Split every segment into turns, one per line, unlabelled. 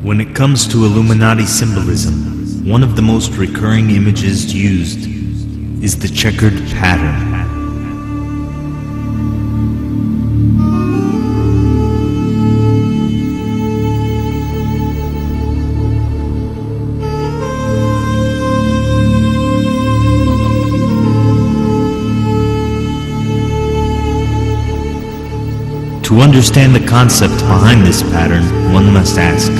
When it comes to Illuminati symbolism, one of the most recurring images used is the checkered pattern. To understand the concept behind this pattern, one must ask,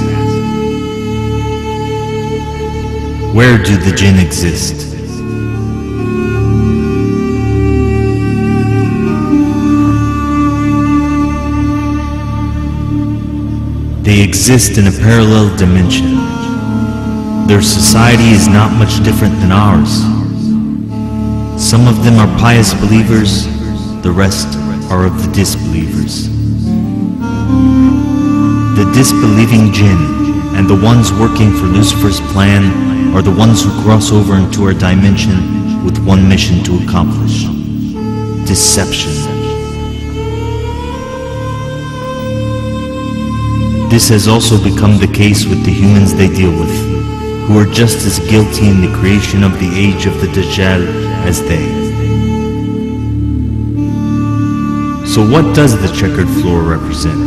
where do the Jinn exist? They exist in a parallel dimension. Their society is not much different than ours. Some of them are pious believers, the rest are of the disbelievers. The disbelieving Jinn and the ones working for Lucifer's plan are the ones who cross over into our dimension with one mission to accomplish: deception. This has also become the case with the humans they deal with, who are just as guilty in the creation of the age of the Dajjal as they. So what does the checkered floor represent?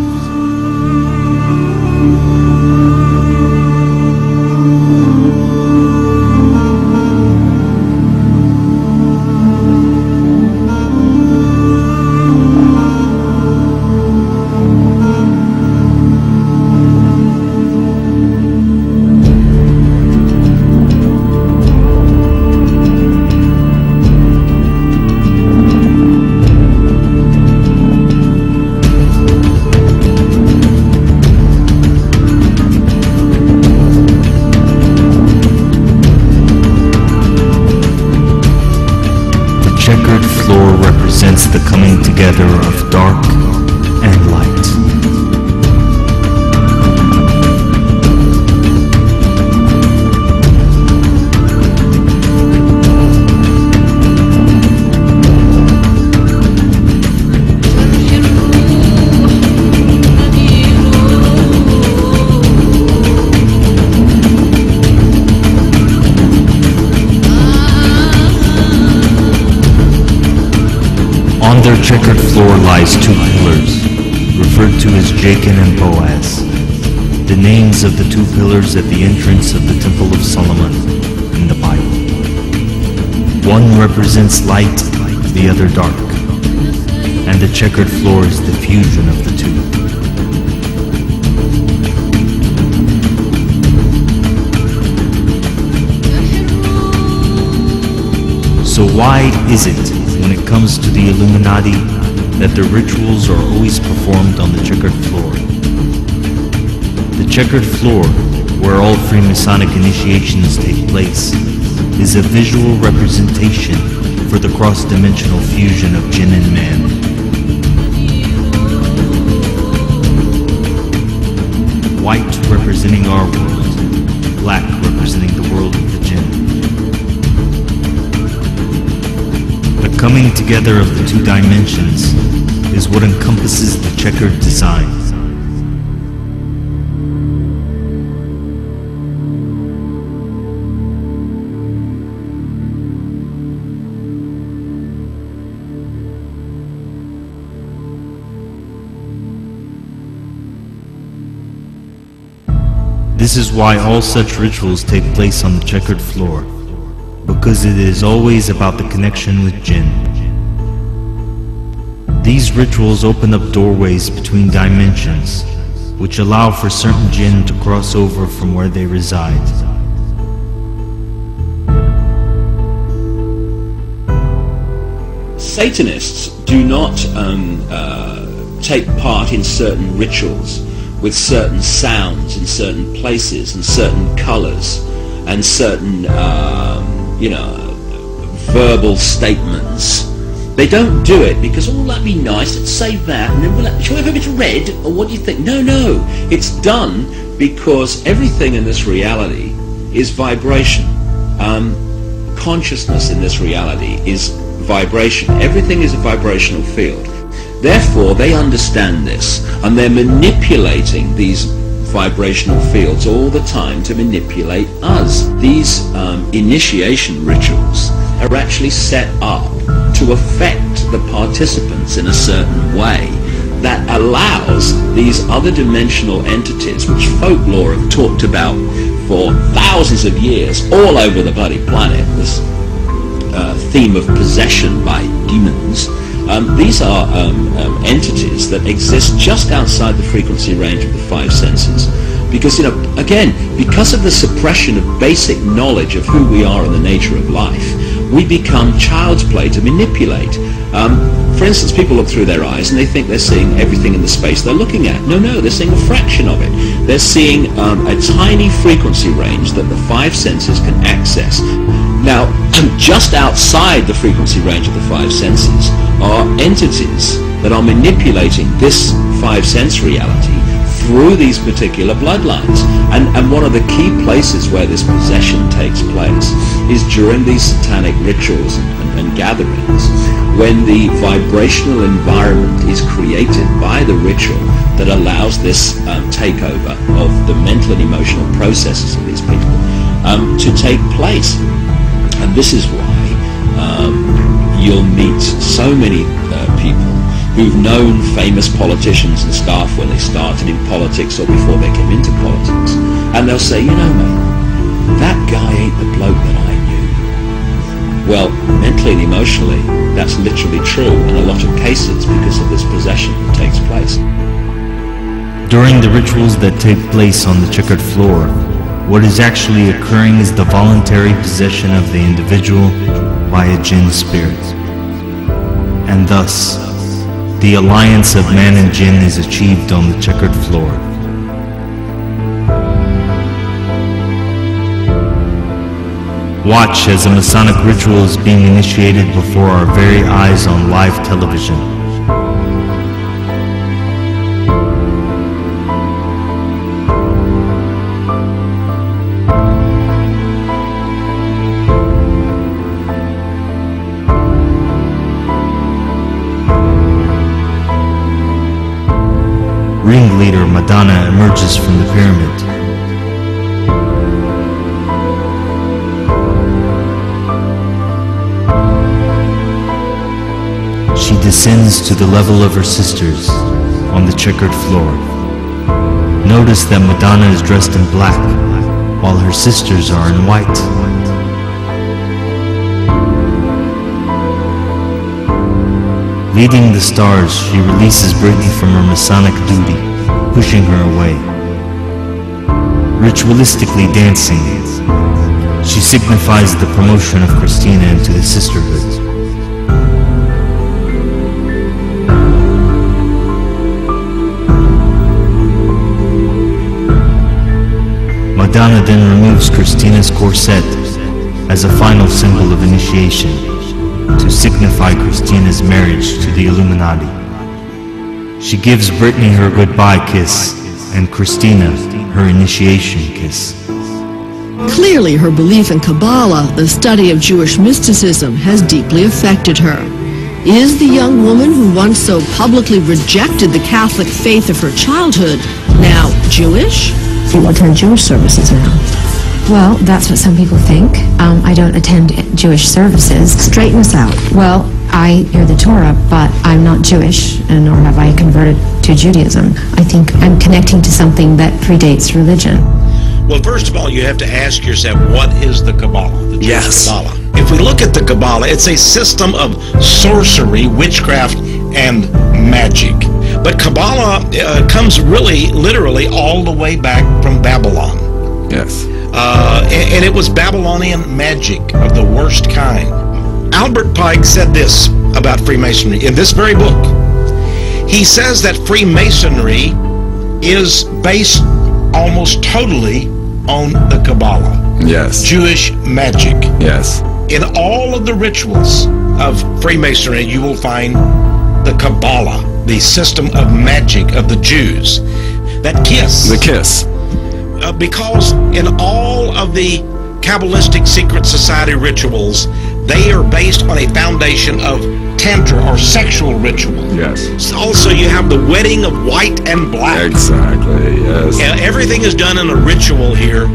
The coming together of dark and light. On their checkered floor lies two pillars, referred to as Jachin and Boaz, the names of the two pillars at the entrance of the Temple of Solomon in the Bible. One represents light, the other dark, and the checkered floor is the fusion of the two. So why is it, when it comes to the Illuminati, that the rituals are always performed on the checkered floor? The checkered floor, where all Freemasonic initiations take place, is a visual representation for the cross-dimensional fusion of Jinn and man. White representing our world, black representing the world of the Jinn. The coming together of the two dimensions is what encompasses the checkered design. This is why all such rituals take place on the checkered floor, because it is always about the connection with Jinn. These rituals open up doorways between dimensions, which allow for certain Jinn to cross over from where they reside.
Satanists do not take part in certain rituals with certain sounds in certain places and certain colors and certain verbal statements. They don't do it because, oh, that'd be nice, let's say that, and then shall we have a bit of red, or what do you think? No, it's done because everything in this reality is vibration. Consciousness in this reality is vibration. Everything is a vibrational field. Therefore, they understand this, and they're manipulating these vibrational fields all the time to manipulate us. These initiation rituals are actually set up to affect the participants in a certain way that allows these other dimensional entities, which folklore have talked about for thousands of years all over the bloody planet, this theme of possession by demons. These are entities that exist just outside the frequency range of the five senses. Because, again, because of the suppression of basic knowledge of who we are and the nature of life, we become child's play to manipulate. For instance, people look through their eyes and they think they're seeing everything in the space they're looking at. No, they're seeing a fraction of it. They're seeing a tiny frequency range that the five senses can access. Now, just outside the frequency range of the five senses are entities that are manipulating this five sense reality through these particular bloodlines. And one of the key places where this possession takes place is during these satanic rituals and gatherings, when the vibrational environment is created by the ritual that allows this takeover of the mental and emotional processes of these people to take place. And this is why you'll meet so many people who've known famous politicians and staff when they started in politics or before they came into politics. And they'll say, mate, that guy ain't the bloke that I knew. Well, mentally and emotionally, that's literally true in a lot of cases because of this possession that takes place.
During the rituals that take place on the checkered floor, what is actually occurring is the voluntary possession of the individual by a Jinn spirit. And thus, the alliance of man and Jinn is achieved on the checkered floor. Watch as a Masonic ritual is being initiated before our very eyes on live television. Ringleader Madonna emerges from the pyramid. She descends to the level of her sisters on the checkered floor. Notice that Madonna is dressed in black, while her sisters are in white. Leading the stars, she releases Brittany from her Masonic duty, pushing her away. Ritualistically dancing, she signifies the promotion of Christina into the sisterhood. Madonna then removes Christina's corset as a final symbol of initiation, to signify Christina's marriage to the Illuminati. She gives Brittany her goodbye kiss and Christina her initiation kiss.
Clearly her belief in Kabbalah, the study of Jewish mysticism, has deeply affected her. Is the young woman who once so publicly rejected the Catholic faith of her childhood now Jewish?
You attend Jewish services now.
Well, that's what some people think. I don't attend Jewish services.
Straighten us out.
Well, I hear the Torah, but I'm not Jewish, and nor have I converted to Judaism. I think I'm connecting to something that predates religion.
Well, first of all, you have to ask yourself, what is the Kabbalah, the Jewish Kabbalah? If we look at the Kabbalah, it's a system of sorcery, witchcraft, and magic. But Kabbalah comes really, literally, all the way back from Babylon.
Yes.
And it was Babylonian magic of the worst kind. Albert Pike said this about Freemasonry in this very book. He says that Freemasonry is based almost totally on the Kabbalah.
Yes.
Jewish magic.
Yes.
In all of the rituals of Freemasonry, you will find the Kabbalah, the system of magic of the Jews. That kiss.
The kiss.
Because in all of the Kabbalistic secret society rituals, they are based on a foundation of tantra or sexual ritual.
Yes.
Also, you have the wedding of white and black.
Exactly, yes.
Everything is done in a ritual here.